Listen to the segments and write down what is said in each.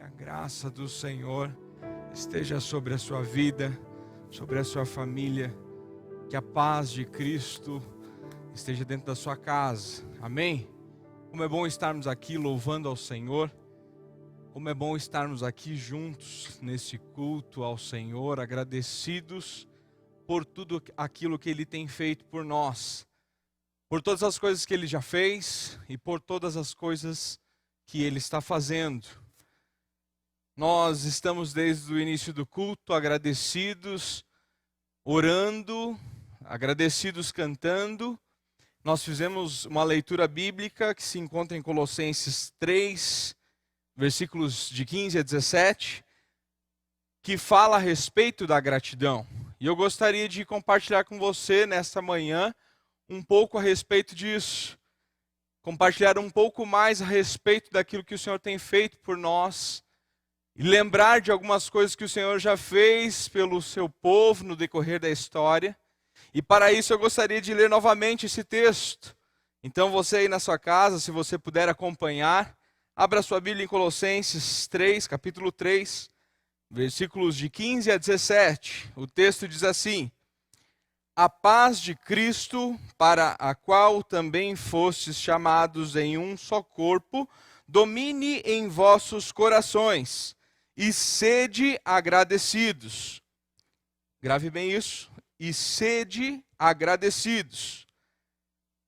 a graça do Senhor esteja sobre a sua vida, sobre a sua família. Que a paz de Cristo esteja dentro da sua casa. Amém? Como é bom estarmos aqui louvando ao Senhor. Como é bom estarmos aqui juntos nesse culto ao Senhor, agradecidos por tudo aquilo que Ele tem feito por nós. Por todas as coisas que Ele já fez e por todas as coisas que Ele está fazendo. Nós estamos desde o início do culto agradecidos, orando, agradecidos cantando. Nós fizemos uma leitura bíblica que se encontra em Colossenses 3, versículos de 15 a 17, que fala a respeito da gratidão. E eu gostaria de compartilhar com você nesta manhã um pouco a respeito disso. Compartilhar um pouco mais a respeito daquilo que o Senhor tem feito por nós. E lembrar de algumas coisas que o Senhor já fez pelo seu povo no decorrer da história. E para isso eu gostaria de ler novamente esse texto. Então você aí na sua casa, se você puder acompanhar, abra sua Bíblia em Colossenses 3, capítulo 3, versículos de 15 a 17. O texto diz assim: A paz de Cristo, para a qual também fostes chamados em um só corpo, domine em vossos corações, e sede agradecidos. Grave bem isso. E sede agradecidos.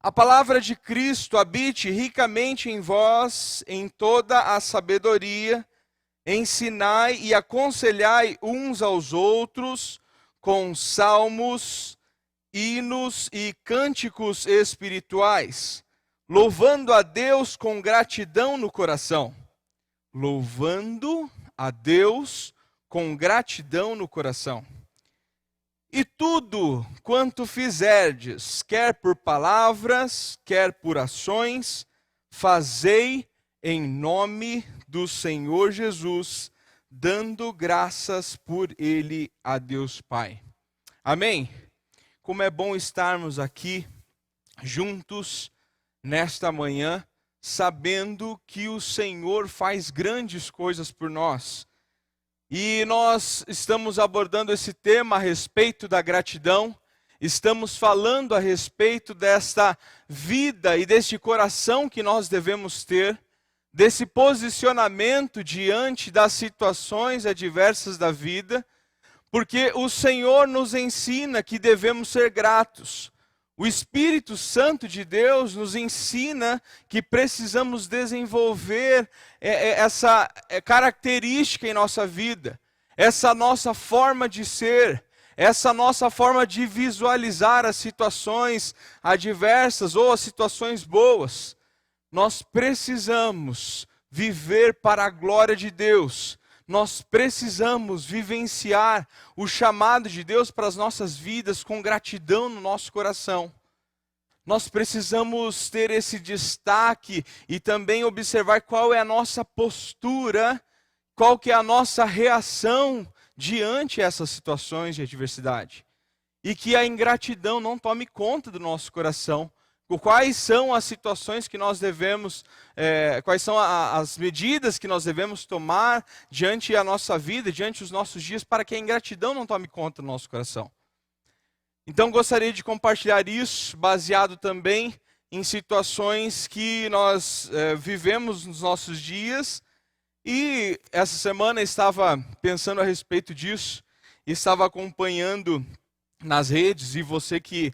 A palavra de Cristo habite ricamente em vós, em toda a sabedoria, ensinai e aconselhai uns aos outros com salmos, hinos e cânticos espirituais, louvando a Deus com gratidão no coração. Louvando a Deus com gratidão no coração. E tudo quanto fizerdes, quer por palavras, quer por ações, fazei em nome do Senhor Jesus, dando graças por Ele a Deus Pai. Amém? Como é bom estarmos aqui juntos nesta manhã, sabendo que o Senhor faz grandes coisas por nós. E nós estamos abordando esse tema a respeito da gratidão, estamos falando a respeito desta vida e deste coração que nós devemos ter, desse posicionamento diante das situações adversas da vida, porque o Senhor nos ensina que devemos ser gratos. O Espírito Santo de Deus nos ensina que precisamos desenvolver essa característica em nossa vida, essa nossa forma de ser, essa nossa forma de visualizar as situações adversas ou as situações boas. Nós precisamos viver para a glória de Deus. Nós precisamos vivenciar o chamado de Deus para as nossas vidas com gratidão no nosso coração. Nós precisamos ter esse destaque e também observar qual é a nossa postura, qual que é a nossa reação diante essas situações de adversidade. E que a ingratidão não tome conta do nosso coração. Quais são as situações que nós devemos, quais são as medidas que nós devemos tomar diante a nossa vida, diante os nossos dias, para que a ingratidão não tome conta do nosso coração. Então gostaria de compartilhar isso, baseado também em situações que nós vivemos nos nossos dias. E essa semana estava pensando a respeito disso, estava acompanhando nas redes, e você que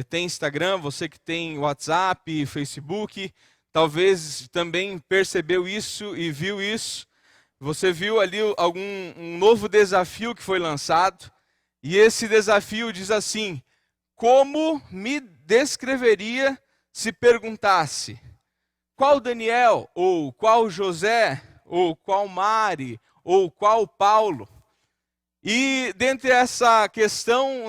tem Instagram, você que tem WhatsApp, Facebook, talvez também percebeu isso e viu isso. Você viu ali um novo desafio que foi lançado, e esse desafio diz assim: como me descreveria se perguntasse qual Daniel, ou qual José, ou qual Mari, ou qual Paulo? E dentre essa questão,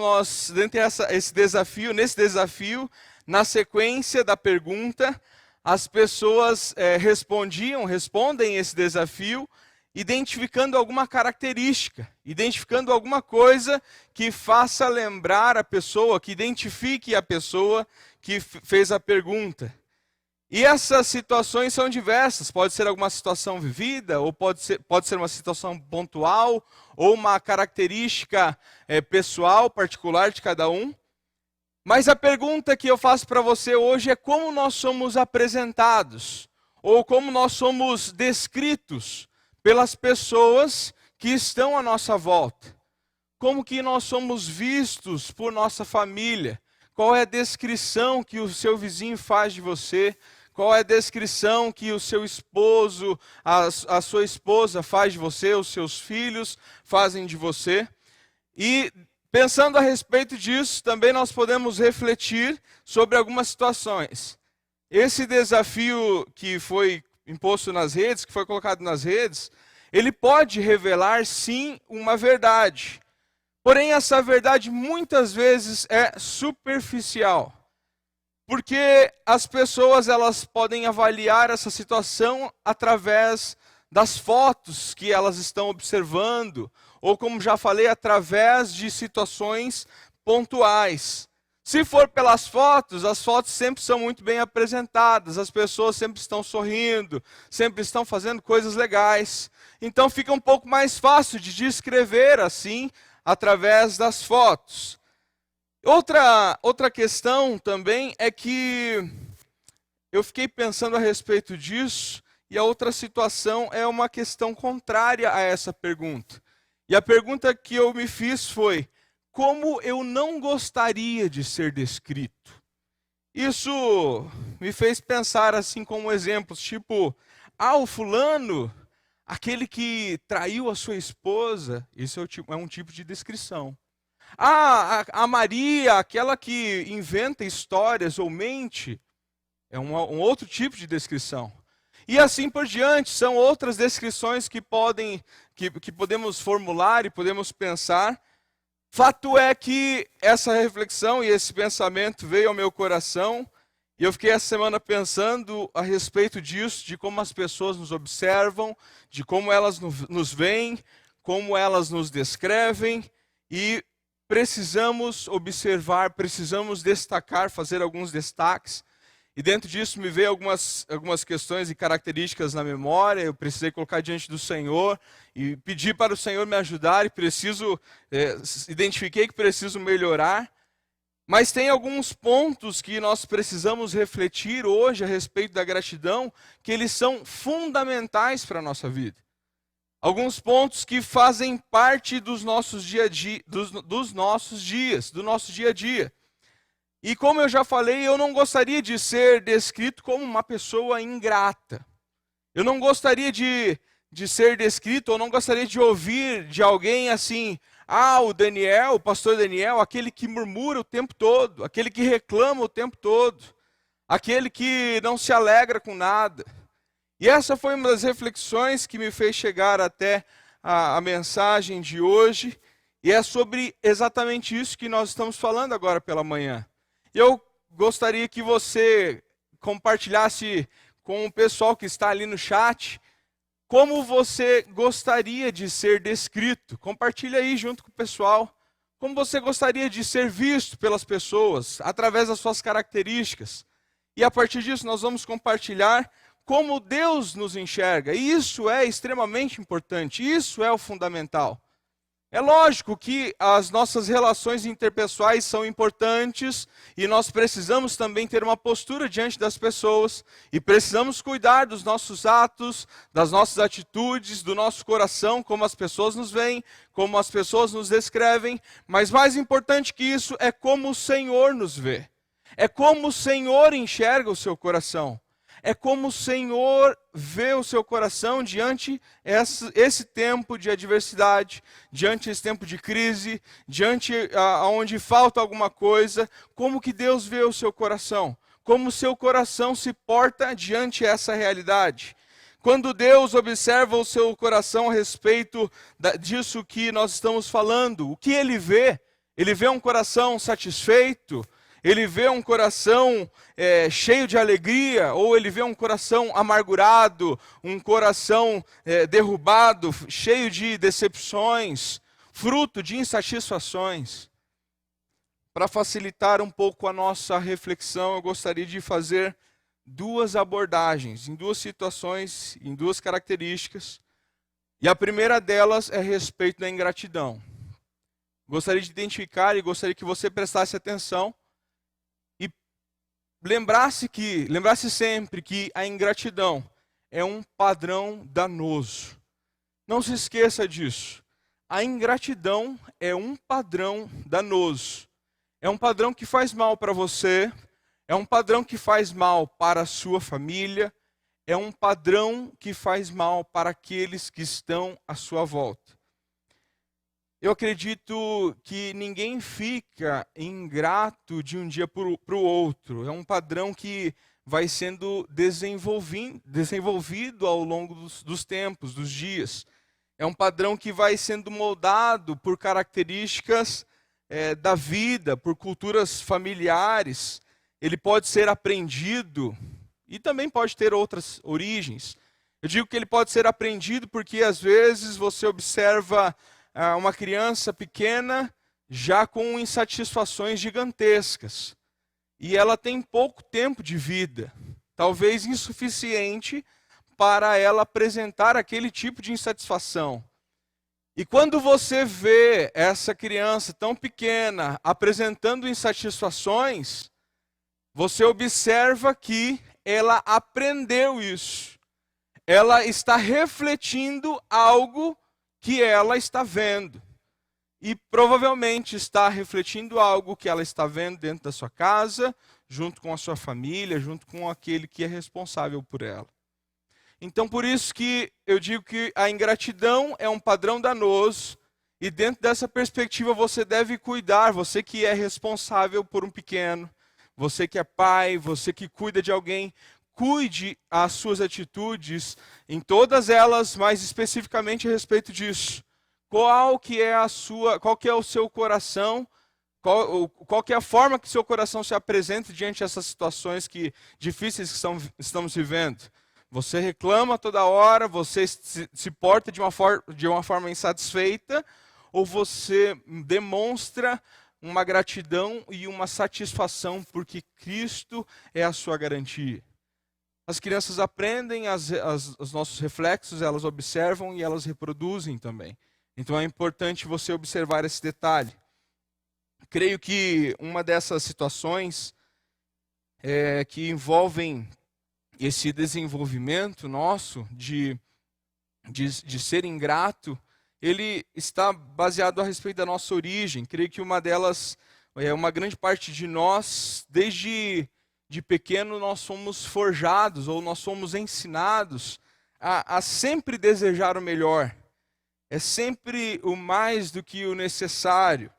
nesse desafio, na sequência da pergunta, as pessoas respondem esse desafio, identificando alguma característica, identificando alguma coisa que faça lembrar a pessoa, que identifique a pessoa que fez a pergunta. E essas situações são diversas. Pode ser alguma situação vivida, ou pode ser uma situação pontual, ou uma característica pessoal, particular de cada um. Mas a pergunta que eu faço para você hoje é como nós somos apresentados, ou como nós somos descritos pelas pessoas que estão à nossa volta. Como que nós somos vistos por nossa família? Qual é a descrição que o seu vizinho faz de você? Qual é a descrição que o seu esposo, a sua esposa faz de você, os seus filhos fazem de você? E pensando a respeito disso, também nós podemos refletir sobre algumas situações. Esse desafio que foi imposto nas redes, que foi colocado nas redes, ele pode revelar sim uma verdade. Porém, essa verdade muitas vezes é superficial. Porque as pessoas elas podem avaliar essa situação através das fotos que elas estão observando, ou como já falei, através de situações pontuais. Se for pelas fotos, as fotos sempre são muito bem apresentadas, as pessoas sempre estão sorrindo, sempre estão fazendo coisas legais. Então fica um pouco mais fácil de descrever assim, através das fotos. Outra questão também é que eu fiquei pensando a respeito disso, e a outra situação é uma questão contrária a essa pergunta. E a pergunta que eu me fiz foi: como eu não gostaria de ser descrito? Isso me fez pensar assim como exemplos, tipo, o fulano, aquele que traiu a sua esposa, isso é um tipo de descrição. A Maria, aquela que inventa histórias ou mente, é um outro tipo de descrição. E assim por diante, são outras descrições que podemos formular e podemos pensar. Fato é que essa reflexão e esse pensamento veio ao meu coração, e eu fiquei essa semana pensando a respeito disso, de como as pessoas nos observam, de como elas nos veem, como elas nos descrevem, e precisamos observar, precisamos destacar, fazer alguns destaques. E dentro disso me veio algumas questões e características na memória. Eu precisei colocar diante do Senhor e pedir para o Senhor me ajudar. E identifiquei que preciso melhorar. Mas tem alguns pontos que nós precisamos refletir hoje a respeito da gratidão, que eles são fundamentais para a nossa vida. Alguns pontos que fazem parte dos nossos do nosso dia a dia. E como eu já falei, eu não gostaria de ser descrito como uma pessoa ingrata. Eu não gostaria de ser descrito, ou não gostaria de ouvir de alguém assim: o Daniel, o pastor Daniel, aquele que murmura o tempo todo, aquele que reclama o tempo todo, aquele que não se alegra com nada. E essa foi uma das reflexões que me fez chegar até a mensagem de hoje, e é sobre exatamente isso que nós estamos falando agora pela manhã. Eu gostaria que você compartilhasse com o pessoal que está ali no chat, como você gostaria de ser descrito. Compartilha aí junto com o pessoal, como você gostaria de ser visto pelas pessoas, através das suas características. E a partir disso nós vamos compartilhar como Deus nos enxerga. E isso é extremamente importante, isso é o fundamental. É lógico que as nossas relações interpessoais são importantes e nós precisamos também ter uma postura diante das pessoas e precisamos cuidar dos nossos atos, das nossas atitudes, do nosso coração, como as pessoas nos veem, como as pessoas nos descrevem, mas mais importante que isso é como o Senhor nos vê. É como o Senhor enxerga o seu coração. É como o Senhor vê o seu coração diante esse tempo de adversidade, diante esse tempo de crise, diante onde falta alguma coisa, como que Deus vê o seu coração, como o seu coração se porta diante essa realidade. Quando Deus observa o seu coração a respeito disso que nós estamos falando, o que Ele vê? Ele vê um coração satisfeito? Ele vê um coração cheio de alegria, ou ele vê um coração amargurado, um coração derrubado, cheio de decepções, fruto de insatisfações? Para facilitar um pouco a nossa reflexão, eu gostaria de fazer duas abordagens, em duas situações, em duas características. E a primeira delas é a respeito da ingratidão. Gostaria de identificar e gostaria que você prestasse atenção e lembrasse sempre que a ingratidão é um padrão danoso. Não se esqueça disso. A ingratidão é um padrão danoso. É um padrão que faz mal para você, é um padrão que faz mal para a sua família, é um padrão que faz mal para aqueles que estão à sua volta. Eu acredito que ninguém fica ingrato de um dia para o outro. É um padrão que vai sendo desenvolvido ao longo dos tempos, dos dias. É um padrão que vai sendo moldado por características da vida, por culturas familiares. Ele pode ser aprendido e também pode ter outras origens. Eu digo que ele pode ser aprendido porque às vezes você observa uma criança pequena já com insatisfações gigantescas. E ela tem pouco tempo de vida, talvez insuficiente para ela apresentar aquele tipo de insatisfação. E quando você vê essa criança tão pequena apresentando insatisfações, você observa que ela aprendeu isso. Ela está refletindo algo que ela está vendo. E provavelmente está refletindo algo que ela está vendo dentro da sua casa, junto com a sua família, junto com aquele que é responsável por ela. Então, por isso que eu digo que a ingratidão é um padrão danoso, e dentro dessa perspectiva você deve cuidar, você que é responsável por um pequeno, você que é pai, você que cuida de alguém, cuide as suas atitudes em todas elas, mais especificamente a respeito disso. Qual que é o seu coração, qual que é a forma que seu coração se apresenta diante dessas situações difíceis que estamos vivendo? Você reclama toda hora, você se porta de uma forma insatisfeita, ou você demonstra uma gratidão e uma satisfação porque Cristo é a sua garantia? As crianças aprendem os nossos reflexos, elas observam e elas reproduzem também. Então é importante você observar esse detalhe. Creio que uma dessas situações que envolvem esse desenvolvimento nosso de ser ingrato, ele está baseado a respeito da nossa origem. Creio que uma delas, uma grande parte de nós, desde de pequeno, nós somos forjados ou nós somos ensinados a sempre desejar o melhor. É sempre o mais do que o necessário.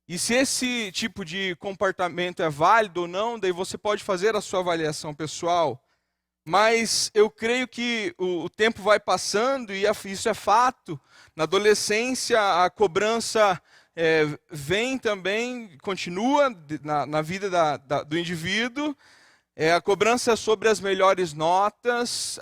E se esse tipo de comportamento é válido ou não, daí você pode fazer a sua avaliação pessoal. Mas eu creio que o tempo vai passando e isso é fato. Na adolescência, a cobrança vem também, continua na vida do indivíduo. A cobrança sobre as melhores notas,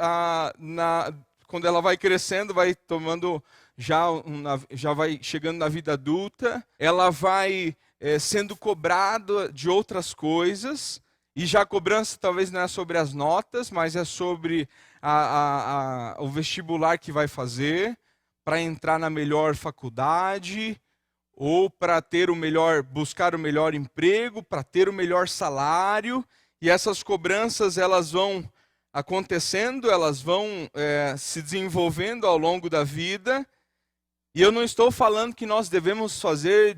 quando ela vai crescendo, vai tomando... Já vai chegando na vida adulta, ela vai sendo cobrada de outras coisas, e já a cobrança talvez não é sobre as notas, mas é sobre o vestibular que vai fazer, para entrar na melhor faculdade, ou para buscar o melhor emprego, para ter o melhor salário, e essas cobranças elas vão acontecendo, elas vão se desenvolvendo ao longo da vida. E eu não estou falando que nós devemos fazer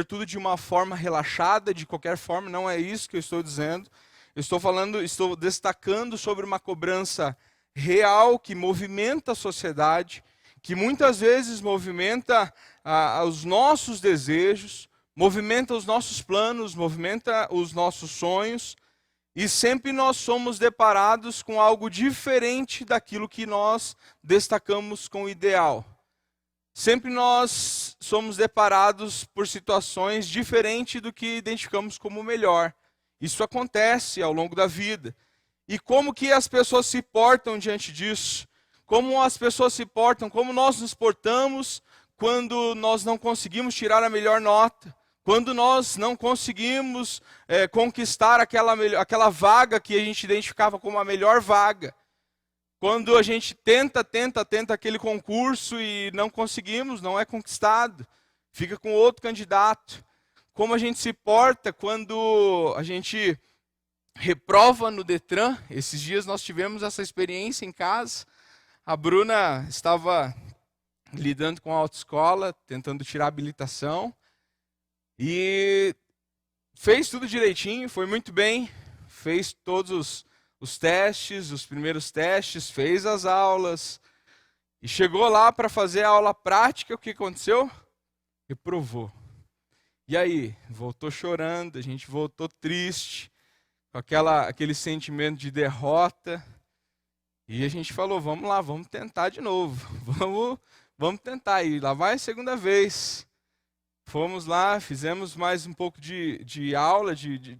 tudo de uma forma relaxada, de qualquer forma, não é isso que eu estou dizendo. Estou destacando sobre uma cobrança real que movimenta a sociedade, que muitas vezes movimenta os nossos desejos, movimenta os nossos planos, movimenta os nossos sonhos, e sempre nós somos deparados com algo diferente daquilo que nós destacamos com o ideal. Sempre nós somos deparados por situações diferentes do que identificamos como melhor. Isso acontece ao longo da vida. E como que as pessoas se portam diante disso? Como as pessoas se portam, como nós nos portamos quando nós não conseguimos tirar a melhor nota? Quando nós não conseguimos conquistar aquela vaga que a gente identificava como a melhor vaga. Quando a gente tenta aquele concurso e não conseguimos, não é conquistado. Fica com outro candidato. Como a gente se porta quando a gente reprova no Detran. Esses dias nós tivemos essa experiência em casa. A Bruna estava lidando com a autoescola, tentando tirar a habilitação. E fez tudo direitinho, foi muito bem. Fez todos os testes, os primeiros testes, fez as aulas. E chegou lá para fazer a aula prática, o que aconteceu? Reprovou. E aí? Voltou chorando, a gente voltou triste, com aquele sentimento de derrota. E a gente falou, vamos lá, vamos tentar de novo. Vamos tentar. E lá vai a segunda vez. Fomos lá, fizemos mais um pouco de aula, de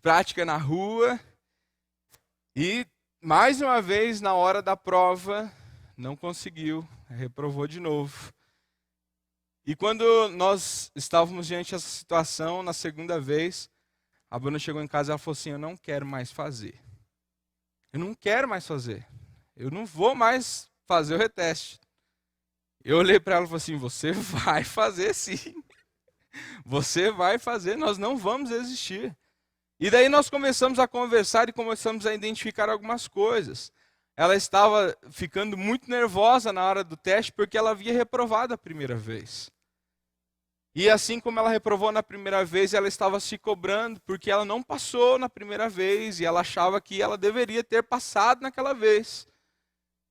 prática na rua. E mais uma vez, na hora da prova, não conseguiu, reprovou de novo. E quando nós estávamos diante dessa situação, na segunda vez, a Bruna chegou em casa e ela falou assim, eu não quero mais fazer. Eu não quero mais fazer. Eu não vou mais fazer o reteste. Eu olhei para ela e falei assim, você vai fazer sim. Você vai fazer, nós não vamos desistir. E daí nós começamos a conversar e começamos a identificar algumas coisas. Ela estava ficando muito nervosa na hora do teste porque ela havia reprovado a primeira vez. E assim como ela reprovou na primeira vez, ela estava se cobrando porque ela não passou na primeira vez e ela achava que ela deveria ter passado naquela vez.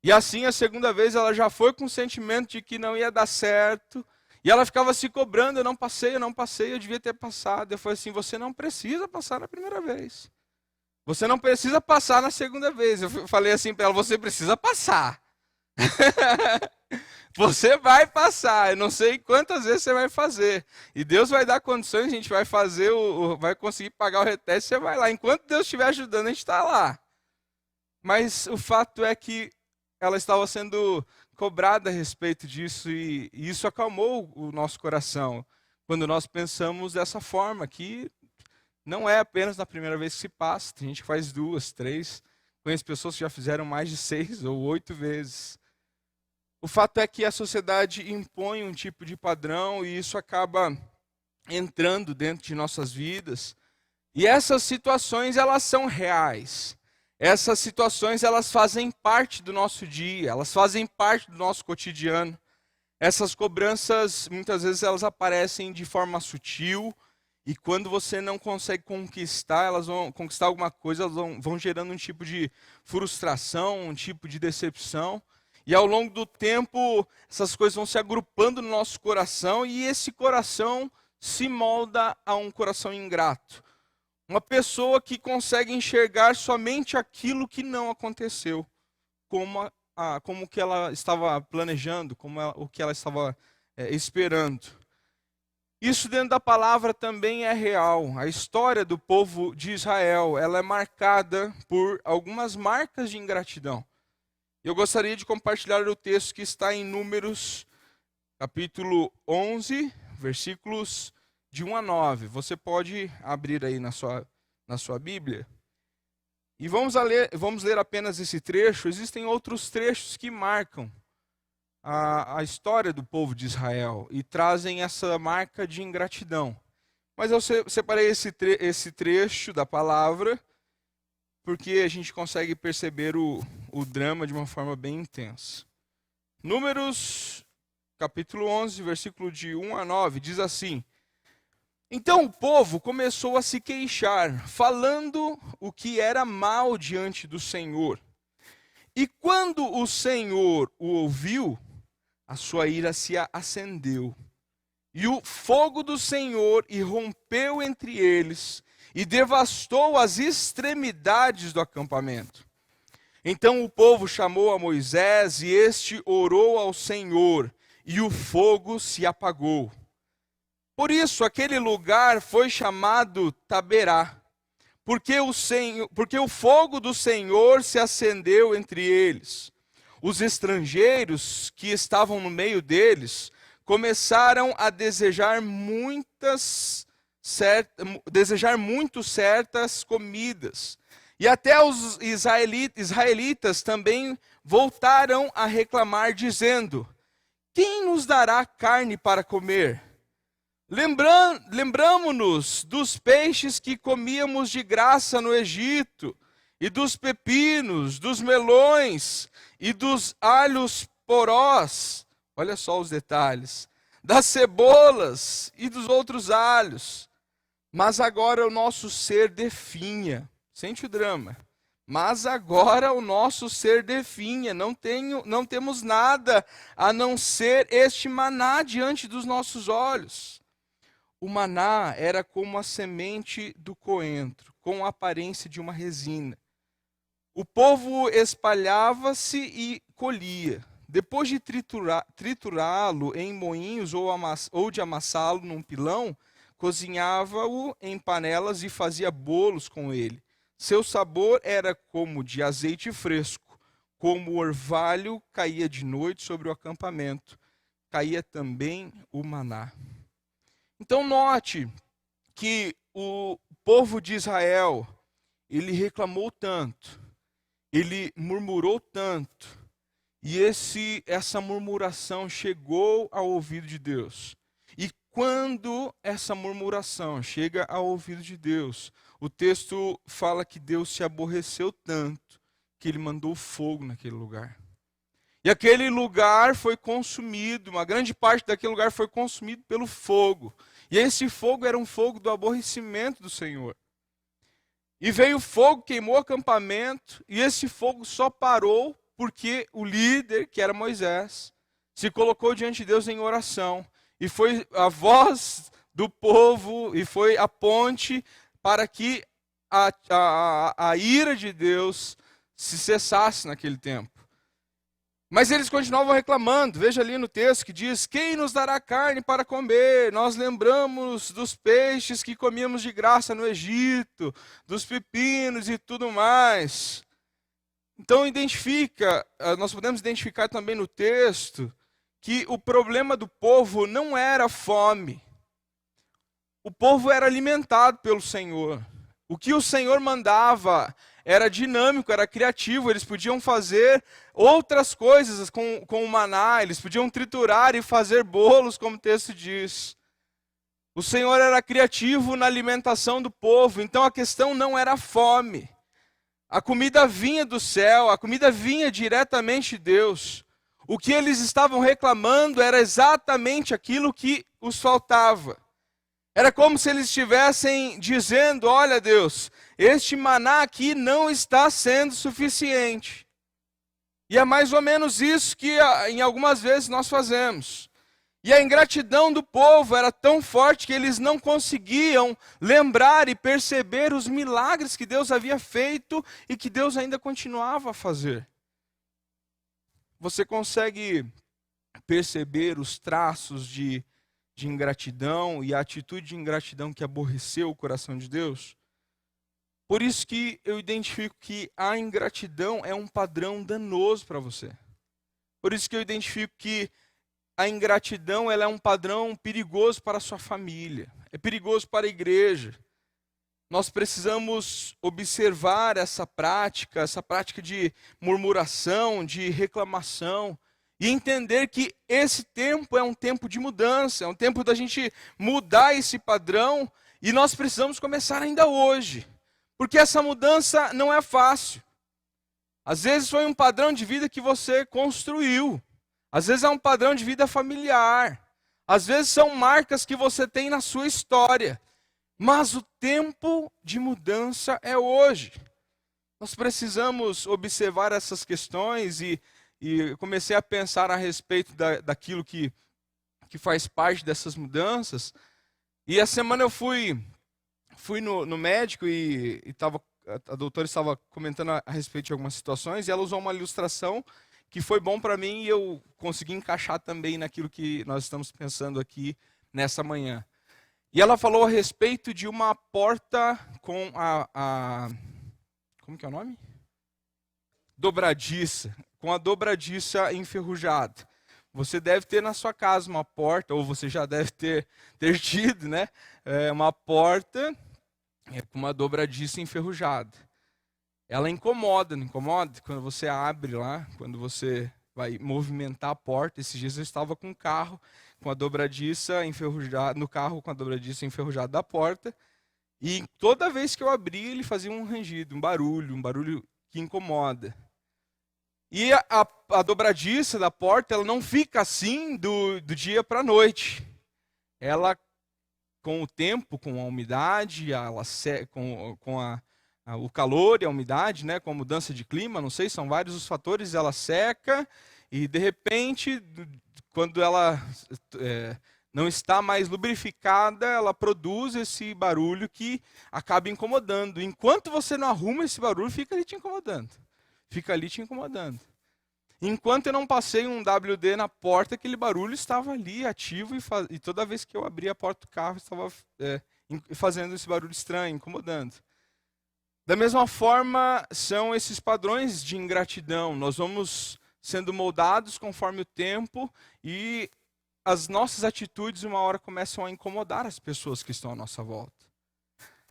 E assim, a segunda vez, ela já foi com o sentimento de que não ia dar certo. E ela ficava se cobrando, eu não passei, eu devia ter passado. Eu falei assim, você não precisa passar na primeira vez. Você não precisa passar na segunda vez. Eu falei assim para ela, você precisa passar. Você vai passar, eu não sei quantas vezes você vai fazer. E Deus vai dar condições, a gente vai fazer, vai conseguir pagar o reteste, você vai lá. Enquanto Deus estiver ajudando, a gente está lá. Mas o fato é que ela estava sendo cobrada a respeito disso e isso acalmou o nosso coração. Quando nós pensamos dessa forma, que não é apenas na primeira vez que se passa, tem gente que faz 2, 3, conheço pessoas que já fizeram mais de 6 ou 8 vezes. O fato é que a sociedade impõe um tipo de padrão e isso acaba entrando dentro de nossas vidas. E essas situações, elas são reais. Essas situações, elas fazem parte do nosso dia, elas fazem parte do nosso cotidiano. Essas cobranças, muitas vezes, elas aparecem de forma sutil, e quando você não consegue conquistar, elas vão conquistar alguma coisa, elas vão gerando um tipo de frustração, um tipo de decepção. E ao longo do tempo, essas coisas vão se agrupando no nosso coração, e esse coração se molda a um coração ingrato. Uma pessoa que consegue enxergar somente aquilo que não aconteceu, como o que ela estava planejando, o que ela estava esperando. Isso dentro da palavra também é real. A história do povo de Israel, ela é marcada por algumas marcas de ingratidão. Eu gostaria de compartilhar o texto que está em Números, capítulo 11, versículos de 1 a 9. Você pode abrir aí na sua Bíblia. E vamos ler apenas esse trecho. Existem outros trechos que marcam a história do povo de Israel e trazem essa marca de ingratidão. Mas eu separei esse trecho da palavra porque a gente consegue perceber o drama de uma forma bem intensa. Números, capítulo 11, versículo de 1 a 9, diz assim: Então o povo começou a se queixar, falando o que era mal diante do Senhor. E quando o Senhor o ouviu, a sua ira se acendeu. E o fogo do Senhor irrompeu entre eles e devastou as extremidades do acampamento. Então o povo chamou a Moisés e este orou ao Senhor, e o fogo se apagou. Por isso aquele lugar foi chamado Taberá, porque o fogo do Senhor se acendeu entre eles. Os estrangeiros que estavam no meio deles começaram a desejar muito certas comidas. E até os israelitas também voltaram a reclamar, dizendo: quem nos dará carne para comer? Lembramo-nos dos peixes que comíamos de graça no Egito, e dos pepinos, dos melões e dos alhos porós. Olha só os detalhes. Das cebolas e dos outros alhos. Mas agora o nosso ser definha. Sente o drama. Mas agora o nosso ser definha. Não temos nada a não ser este maná diante dos nossos olhos. O maná era como a semente do coentro, com a aparência de uma resina. O povo espalhava-se e colhia. Depois de triturá-lo em moinhos ou de amassá-lo num pilão, cozinhava-o em panelas e fazia bolos com ele. Seu sabor era como de azeite fresco, como o orvalho caía de noite sobre o acampamento. Caía também o maná. Então note que o povo de Israel, ele reclamou tanto, ele murmurou tanto, e essa murmuração chegou ao ouvido de Deus. E quando essa murmuração chega ao ouvido de Deus, o texto fala que Deus se aborreceu tanto que ele mandou fogo naquele lugar. E aquele lugar foi consumido, uma grande parte daquele lugar foi consumido pelo fogo. E esse fogo era um fogo do aborrecimento do Senhor. E veio fogo, queimou o acampamento, e esse fogo só parou porque o líder, que era Moisés, se colocou diante de Deus em oração. E foi a voz do povo, e foi a ponte para que a ira de Deus se cessasse naquele tempo. Mas eles continuavam reclamando. Veja ali no texto que diz: quem nos dará carne para comer? Nós lembramos dos peixes que comíamos de graça no Egito, dos pepinos e tudo mais. Então nós podemos identificar também no texto que o problema do povo não era fome. O povo era alimentado pelo Senhor. O que o Senhor mandava era dinâmico, era criativo. Eles podiam fazer outras coisas com o maná, eles podiam triturar e fazer bolos, como o texto diz. O Senhor era criativo na alimentação do povo, então a questão não era fome. A comida vinha do céu, a comida vinha diretamente de Deus. O que eles estavam reclamando era exatamente aquilo que os faltava. Era como se eles estivessem dizendo: olha Deus, este maná aqui não está sendo suficiente. E é mais ou menos isso que em algumas vezes nós fazemos. E a ingratidão do povo era tão forte que eles não conseguiam lembrar e perceber os milagres que Deus havia feito e que Deus ainda continuava a fazer. Você consegue perceber os traços de ingratidão e a atitude de ingratidão que aborreceu o coração de Deus? Por isso que eu identifico que a ingratidão é um padrão danoso para você. Por isso que eu identifico que a ingratidão ela é um padrão perigoso para a sua família. É perigoso para a igreja. Nós precisamos observar essa prática de murmuração, de reclamação, e entender que esse tempo é um tempo de mudança, é um tempo da gente mudar esse padrão, e nós precisamos começar ainda hoje. Porque essa mudança não é fácil. Às vezes foi um padrão de vida que você construiu. Às vezes é um padrão de vida familiar. Às vezes são marcas que você tem na sua história. Mas o tempo de mudança é hoje. Nós precisamos observar essas questões e comecei a pensar a respeito daquilo que faz parte dessas mudanças. E a semana eu fui no médico e a doutora estava comentando a respeito de algumas situações, e ela usou uma ilustração que foi bom para mim e eu consegui encaixar também naquilo que nós estamos pensando aqui nessa manhã. E ela falou a respeito de uma porta com como que é o nome? Dobradiça, com a dobradiça enferrujada. você deve ter na sua casa uma porta, ou você já deve ter tido, né? Uma porta com uma dobradiça enferrujada. Ela incomoda, não incomoda? Quando você abre lá, quando você vai movimentar a porta. Esses dias eu estava com o carro com a dobradiça enferrujada, no carro com a dobradiça enferrujada da porta, e toda vez que eu abria ele fazia um rangido, um barulho que incomoda. E a dobradiça da porta, ela não fica assim do dia para a noite. Ela, com o tempo, com a umidade, o calor e a umidade, né, com a mudança de clima, não sei, são vários os fatores, ela seca e, de repente, quando ela não está mais lubrificada, ela produz esse barulho que acaba incomodando. Enquanto você não arruma esse barulho, fica ali te incomodando. Enquanto eu não passei um WD na porta, aquele barulho estava ali ativo e toda vez que eu abria a porta do carro, estava fazendo esse barulho estranho, incomodando. Da mesma forma, são esses padrões de ingratidão. Nós vamos sendo moldados conforme o tempo e as nossas atitudes, uma hora, começam a incomodar as pessoas que estão à nossa volta.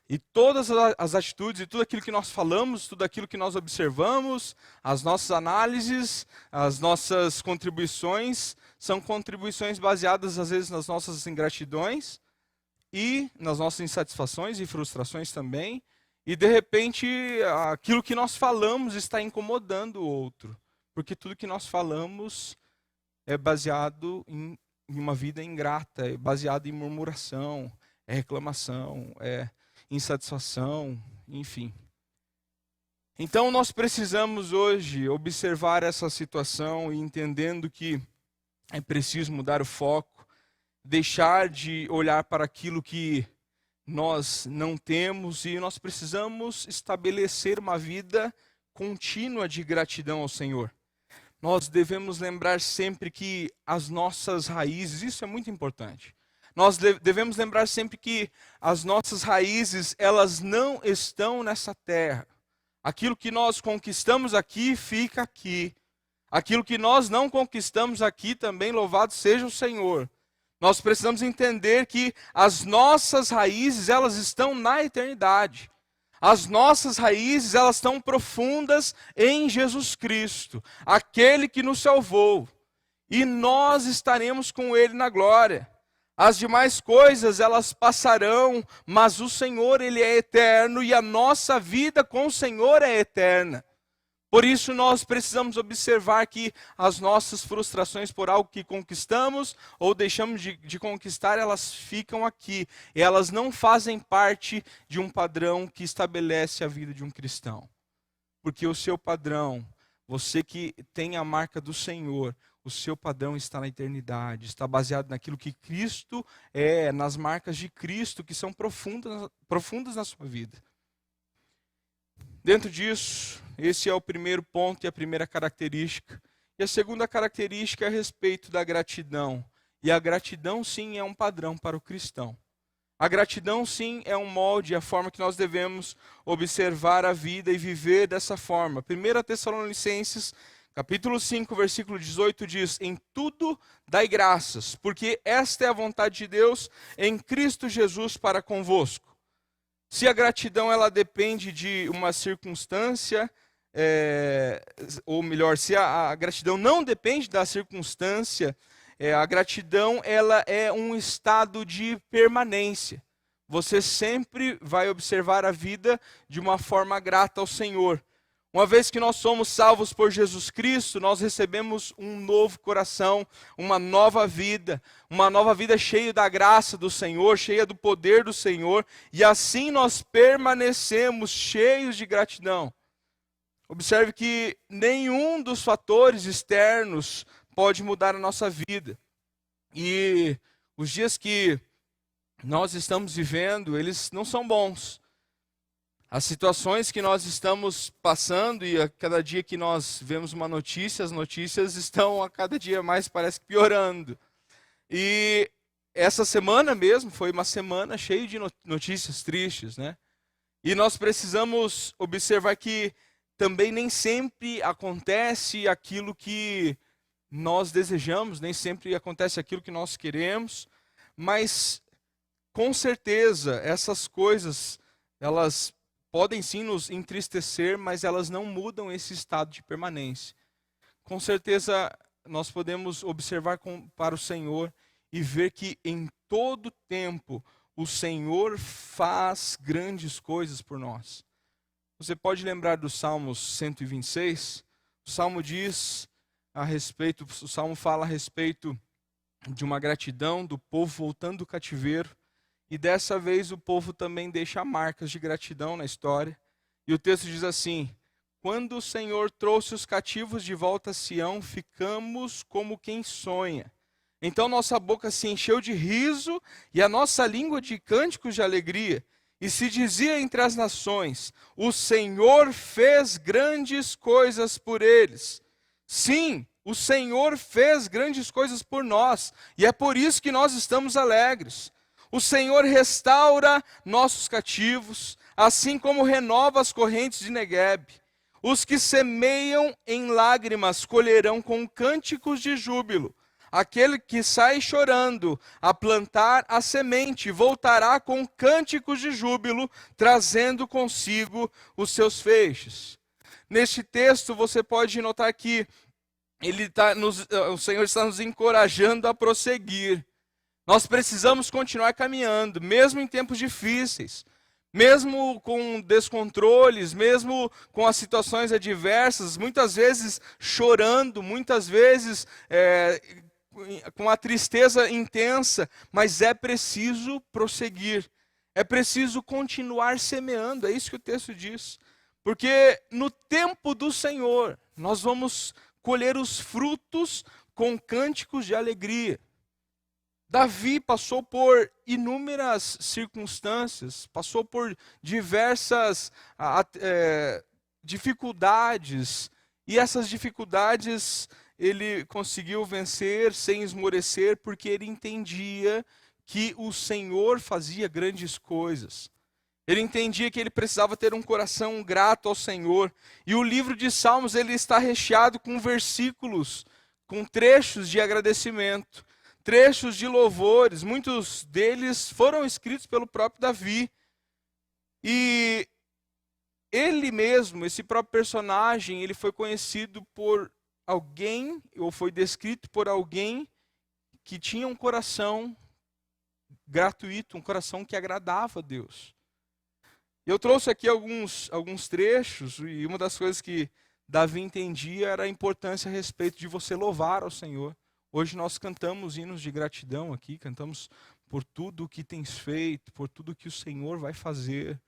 E todas as atitudes e tudo aquilo que nós falamos, tudo aquilo que nós observamos, as nossas análises, as nossas contribuições, são contribuições baseadas, às vezes, nas nossas ingratidões e nas nossas insatisfações e frustrações também. E, de repente, aquilo que nós falamos está incomodando o outro. Porque tudo que nós falamos é baseado em uma vida ingrata, é baseado em murmuração, é reclamação, é insatisfação, enfim. Então nós precisamos hoje observar essa situação e entendendo que é preciso mudar o foco, deixar de olhar para aquilo que nós não temos e nós precisamos estabelecer uma vida contínua de gratidão ao Senhor. Nós devemos lembrar sempre que as nossas raízes, isso é muito importante. Nós devemos lembrar sempre que as nossas raízes, elas não estão nessa terra. Aquilo que nós conquistamos aqui, fica aqui. Aquilo que nós não conquistamos aqui também, louvado seja o Senhor. Nós precisamos entender que as nossas raízes, elas estão na eternidade. As nossas raízes, elas estão profundas em Jesus Cristo, aquele que nos salvou. E nós estaremos com Ele na glória. As demais coisas, elas passarão, mas o Senhor, Ele é eterno e a nossa vida com o Senhor é eterna. Por isso nós precisamos observar que as nossas frustrações por algo que conquistamos ou deixamos de conquistar, elas ficam aqui. E elas não fazem parte de um padrão que estabelece a vida de um cristão. Porque o seu padrão, você que tem a marca do Senhor, o seu padrão está na eternidade, está baseado naquilo que Cristo é, nas marcas de Cristo que são profundas na sua vida. Dentro disso, esse é o primeiro ponto e a primeira característica. E a segunda característica é a respeito da gratidão. E a gratidão, sim, é um padrão para o cristão. A gratidão, sim, é um molde, a forma que nós devemos observar a vida e viver dessa forma. 1 Tessalonicenses, capítulo 5, versículo 18 diz: em tudo dai graças, porque esta é a vontade de Deus em Cristo Jesus para convosco. Se a gratidão ela depende de uma circunstância, ou melhor, se a gratidão não depende da circunstância, a gratidão ela é um estado de permanência. Você sempre vai observar a vida de uma forma grata ao Senhor. Uma vez que nós somos salvos por Jesus Cristo, nós recebemos um novo coração, uma nova vida cheia da graça do Senhor, cheia do poder do Senhor, e assim nós permanecemos cheios de gratidão. Observe que nenhum dos fatores externos pode mudar a nossa vida. E os dias que nós estamos vivendo, eles não são bons. As situações que nós estamos passando e a cada dia que nós vemos uma notícia, as notícias estão a cada dia mais, parece que piorando. E essa semana mesmo foi uma semana cheia de notícias tristes, né? E nós precisamos observar que também nem sempre acontece aquilo que nós desejamos, nem sempre acontece aquilo que nós queremos, mas com certeza essas coisas, elas podem sim nos entristecer, mas elas não mudam esse estado de permanência. Com certeza nós podemos observar para o Senhor e ver que em todo tempo o Senhor faz grandes coisas por nós. Você pode lembrar do Salmos 126? O Salmo diz o Salmo fala a respeito de uma gratidão do povo voltando do cativeiro, e dessa vez o povo também deixa marcas de gratidão na história. E o texto diz assim: quando o Senhor trouxe os cativos de volta a Sião, ficamos como quem sonha. Então nossa boca se encheu de riso e a nossa língua de cânticos de alegria. E se dizia entre as nações: o Senhor fez grandes coisas por eles. Sim, o Senhor fez grandes coisas por nós, e é por isso que nós estamos alegres. O Senhor restaura nossos cativos, assim como renova as correntes de Negueb. Os que semeiam em lágrimas colherão com cânticos de júbilo. Aquele que sai chorando a plantar a semente voltará com cânticos de júbilo, trazendo consigo os seus feixes. Neste texto você pode notar que o Senhor está nos encorajando a prosseguir. Nós precisamos continuar caminhando, mesmo em tempos difíceis, mesmo com descontroles, mesmo com as situações adversas, muitas vezes chorando, muitas vezes com a tristeza intensa, mas é preciso prosseguir, é preciso continuar semeando, é isso que o texto diz. Porque no tempo do Senhor, nós vamos colher os frutos com cânticos de alegria. Davi passou por inúmeras circunstâncias, passou por diversas dificuldades, e essas dificuldades ele conseguiu vencer sem esmorecer, porque ele entendia que o Senhor fazia grandes coisas. Ele entendia que ele precisava ter um coração grato ao Senhor. E o livro de Salmos ele está recheado com versículos, com trechos de agradecimento, trechos de louvores. Muitos deles foram escritos pelo próprio Davi. E ele mesmo, esse próprio personagem, ele foi conhecido por alguém, ou foi descrito por alguém que tinha um coração gratuito, um coração que agradava a Deus. Eu trouxe aqui alguns trechos, e uma das coisas que Davi entendia era a importância a respeito de você louvar ao Senhor. Hoje nós cantamos hinos de gratidão aqui, cantamos por tudo o que tens feito, por tudo que o Senhor vai fazer,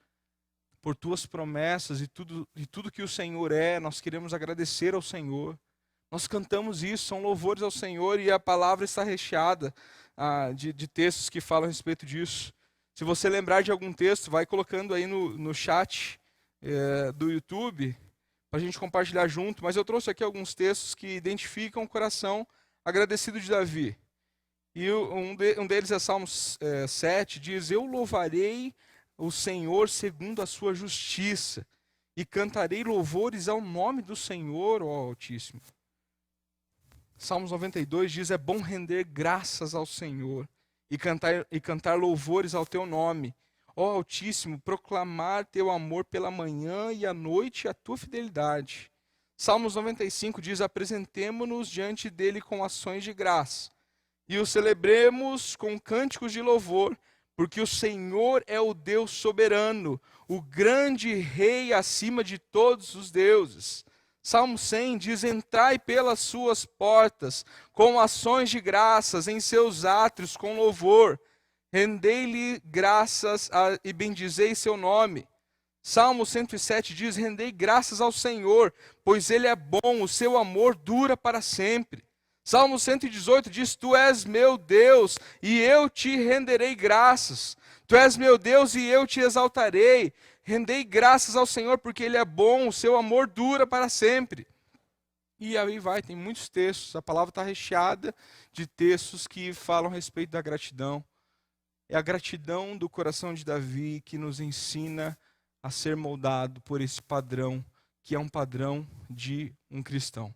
por tuas promessas e tudo que o Senhor é, nós queremos agradecer ao Senhor. Nós cantamos isso, são louvores ao Senhor, e a palavra está recheada de textos que falam a respeito disso. Se você lembrar de algum texto, vai colocando aí no chat do YouTube, para a gente compartilhar junto. Mas eu trouxe aqui alguns textos que identificam o coração agradecido de Davi. E um deles é Salmos 7, diz: eu louvarei o Senhor segundo a sua justiça, e cantarei louvores ao nome do Senhor, ó Altíssimo. Salmos 92 diz: é bom render graças ao Senhor, e cantar louvores ao teu nome. Ó Altíssimo, proclamar teu amor pela manhã e à noite a tua fidelidade. Salmos 95 diz: apresentemo-nos diante dele com ações de graça, e o celebremos com cânticos de louvor, porque o Senhor é o Deus soberano, o grande Rei acima de todos os deuses. Salmo 100 diz: entrai pelas suas portas com ações de graças, em seus átrios com louvor. Rendei-lhe graças e bendizei seu nome. Salmo 107 diz: rendei graças ao Senhor, pois ele é bom, o seu amor dura para sempre. Salmo 118 diz: tu és meu Deus e eu te renderei graças. Tu és meu Deus e eu te exaltarei. Rendei graças ao Senhor porque ele é bom, o seu amor dura para sempre. E aí vai, tem muitos textos, a palavra está recheada de textos que falam a respeito da gratidão. É a gratidão do coração de Davi que nos ensina a ser moldado por esse padrão, que é um padrão de um cristão.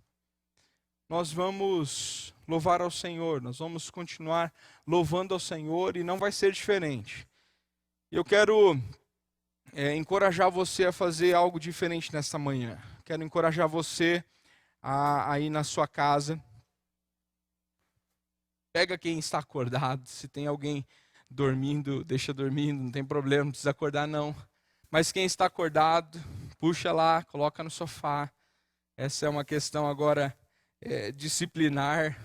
nós vamos louvar ao Senhor, nós vamos continuar louvando ao Senhor e não vai ser diferente. Eu quero encorajar você a fazer algo diferente nesta manhã. Quero encorajar você a ir na sua casa. Pega quem está acordado, se tem alguém dormindo, deixa dormindo, não tem problema, não precisa acordar não. Mas quem está acordado, puxa lá, coloca no sofá. Essa é uma questão agora disciplinar.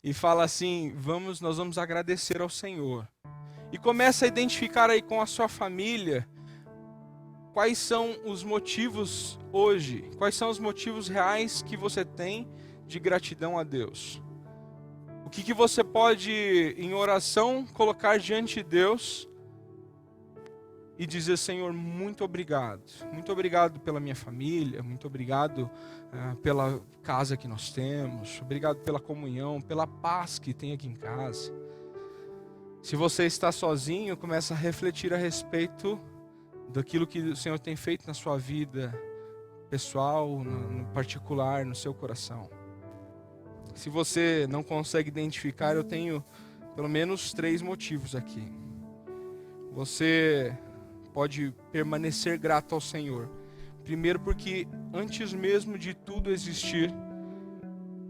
E fala assim, nós vamos agradecer ao Senhor. E começa a identificar aí com a sua família quais são os motivos hoje, quais são os motivos reais que você tem de gratidão a Deus. O que você pode, em oração, colocar diante de Deus e dizer, Senhor, muito obrigado. Muito obrigado pela minha família, muito obrigado pela casa que nós temos, obrigado pela comunhão, pela paz que tem aqui em casa. Se você está sozinho, começa a refletir a respeito daquilo que o Senhor tem feito na sua vida pessoal, no particular, no seu coração. Se você não consegue identificar, eu tenho pelo menos 3 motivos aqui. Você pode permanecer grato ao Senhor. Primeiro porque antes mesmo de tudo existir,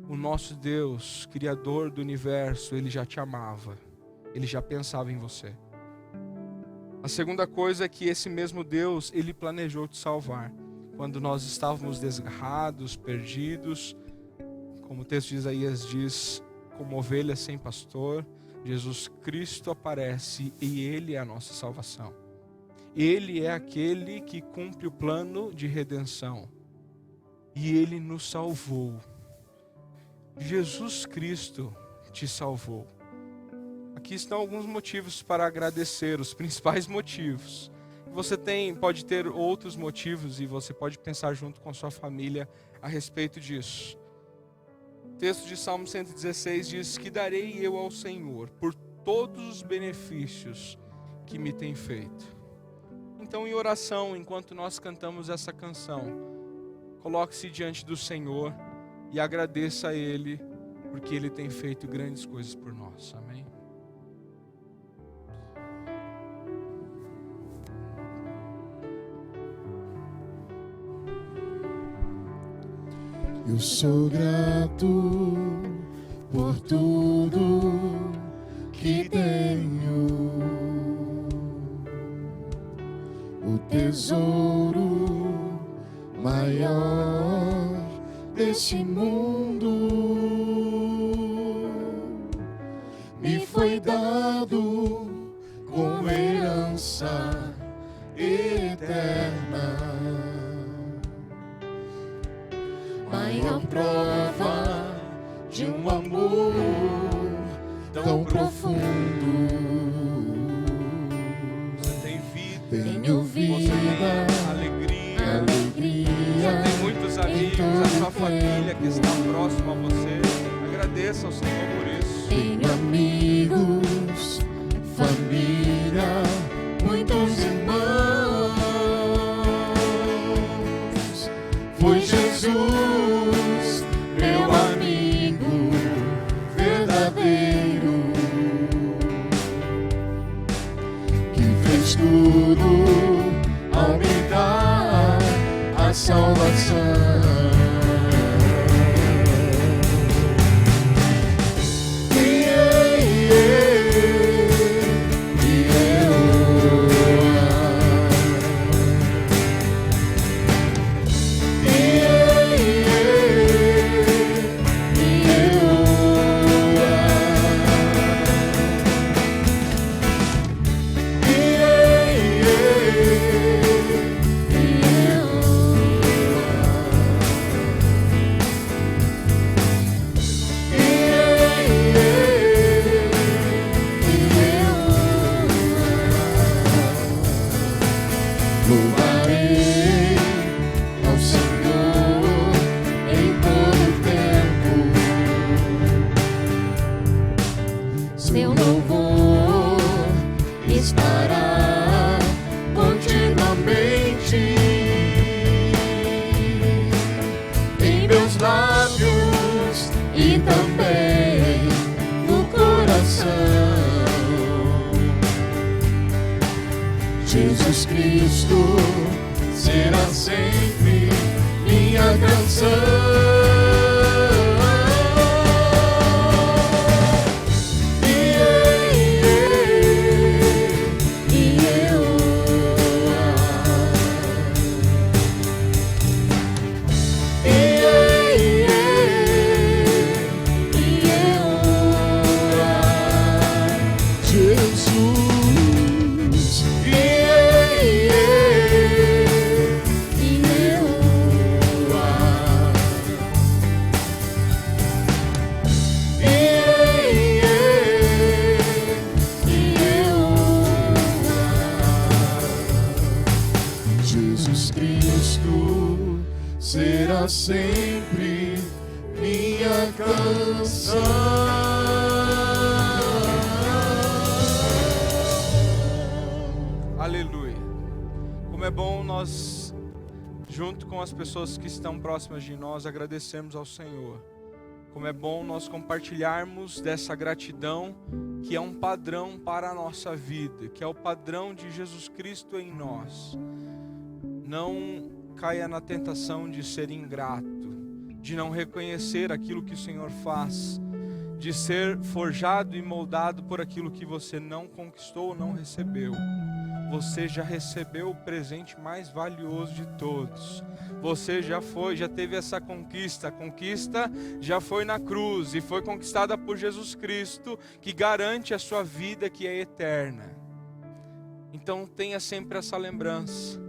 o nosso Deus, Criador do universo, Ele já te amava. Ele já pensava em você. A segunda coisa é que esse mesmo Deus, Ele planejou te salvar. Quando nós estávamos desgarrados, perdidos, como o texto de Isaías diz, como ovelhas sem pastor, Jesus Cristo aparece e Ele é a nossa salvação. Ele é aquele que cumpre o plano de redenção. E Ele nos salvou. Jesus Cristo te salvou. Aqui estão alguns motivos para agradecer, os principais motivos. Você pode ter outros motivos e você pode pensar junto com sua família a respeito disso. O texto de Salmo 116 diz que darei eu ao Senhor por todos os benefícios que me tem feito. Então, em oração, enquanto nós cantamos essa canção, coloque-se diante do Senhor e agradeça a Ele, porque Ele tem feito grandes coisas por nós. Amém? Eu sou grato por tudo que tenho, o tesouro maior desse mundo me foi dado como herança eterna. Maior prova de um amor tão profundo. Você tem vida, Tenho vida, você tem alegria, você tem muitos amigos, a sua família que está próxima a você. Agradeça ao Senhor por isso. Tenho amigos, família, muitos irmãos. Foi Jesus, meu amigo verdadeiro, que fez tudo ao me dar a salvação. Louvarei ao Senhor em todo tempo. Seu louvor estará continuamente em meus lábios e Jesus Cristo será sempre minha canção. Aleluia. Como é bom nós, junto com as pessoas que estão próximas de nós, agradecermos ao Senhor. Como é bom nós compartilharmos dessa gratidão que é um padrão para a nossa vida, que é o padrão de Jesus Cristo em nós. Não caia na tentação de ser ingrato, de não reconhecer aquilo que o Senhor faz, de ser forjado e moldado por aquilo que você não conquistou ou não recebeu. Você já recebeu o presente mais valioso de todos. Você já teve essa conquista. A conquista já foi na cruz e foi conquistada por Jesus Cristo, que garante a sua vida, que é eterna. Então tenha sempre essa lembrança.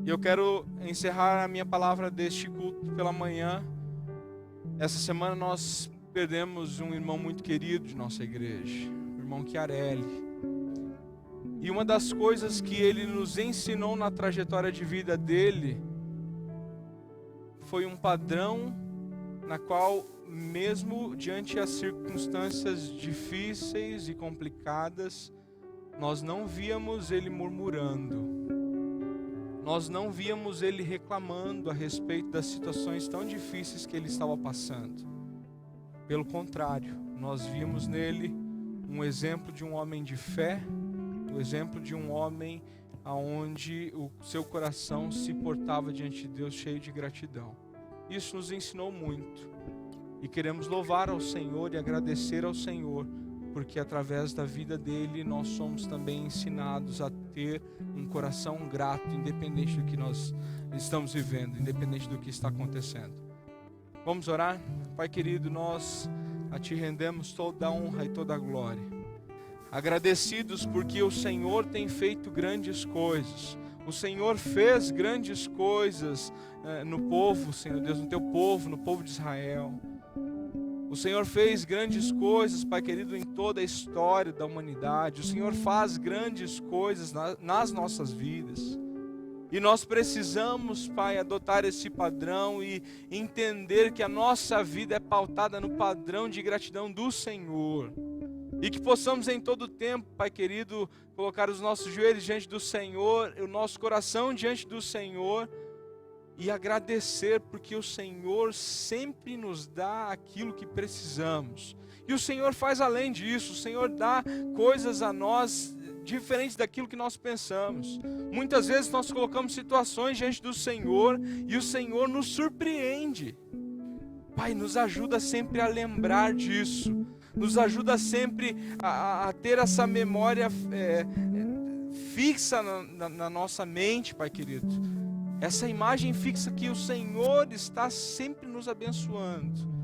E eu quero encerrar a minha palavra deste culto pela manhã. Essa semana nós perdemos um irmão muito querido de nossa igreja, o irmão Chiarelli. E uma das coisas que ele nos ensinou na trajetória de vida dele foi um padrão na qual, mesmo diante as circunstâncias difíceis e complicadas, nós não víamos ele murmurando. Nós não víamos ele reclamando a respeito das situações tão difíceis que ele estava passando. Pelo contrário, nós vimos nele um exemplo de um homem de fé, o exemplo de um homem onde o seu coração se portava diante de Deus cheio de gratidão. Isso nos ensinou muito. E queremos louvar ao Senhor e agradecer ao Senhor, porque através da vida dele nós somos também ensinados a ter um coração grato, independente do que nós estamos vivendo, independente do que está acontecendo. Vamos orar? Pai querido, nós a Ti rendemos toda a honra e toda a glória. Agradecidos porque o Senhor tem feito grandes coisas. O Senhor fez grandes coisas no povo, Senhor Deus, no Teu povo, no povo de Israel. O Senhor fez grandes coisas, Pai querido, em toda a história da humanidade. O Senhor faz grandes coisas nas nossas vidas. E nós precisamos, Pai, adotar esse padrão e entender que a nossa vida é pautada no padrão de gratidão do Senhor. E que possamos em todo tempo, Pai querido, colocar os nossos joelhos diante do Senhor, o nosso coração diante do Senhor e agradecer, porque o Senhor sempre nos dá aquilo que precisamos. E o Senhor faz além disso, o Senhor dá coisas a nós diferentes daquilo que nós pensamos. Muitas vezes nós colocamos situações diante do Senhor e o Senhor nos surpreende. Pai, nos ajuda sempre a lembrar disso. Nos ajuda sempre a ter essa memória fixa na nossa mente, Pai querido. Essa imagem fixa que o Senhor está sempre nos abençoando.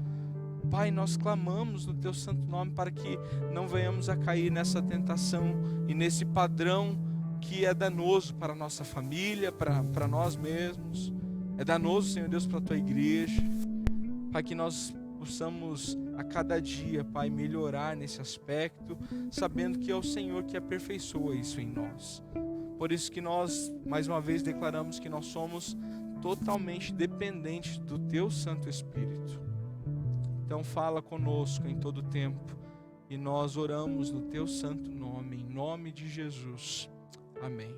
Pai, nós clamamos no Teu santo nome para que não venhamos a cair nessa tentação e nesse padrão que é danoso para a nossa família, para nós mesmos. É danoso, Senhor Deus, para a Tua igreja. Pai, que nós possamos a cada dia, Pai, melhorar nesse aspecto, sabendo que é o Senhor que aperfeiçoa isso em nós. Por isso que nós, mais uma vez, declaramos que nós somos totalmente dependentes do Teu Santo Espírito. Então fala conosco em todo tempo e nós oramos no Teu santo nome, em nome de Jesus. Amém.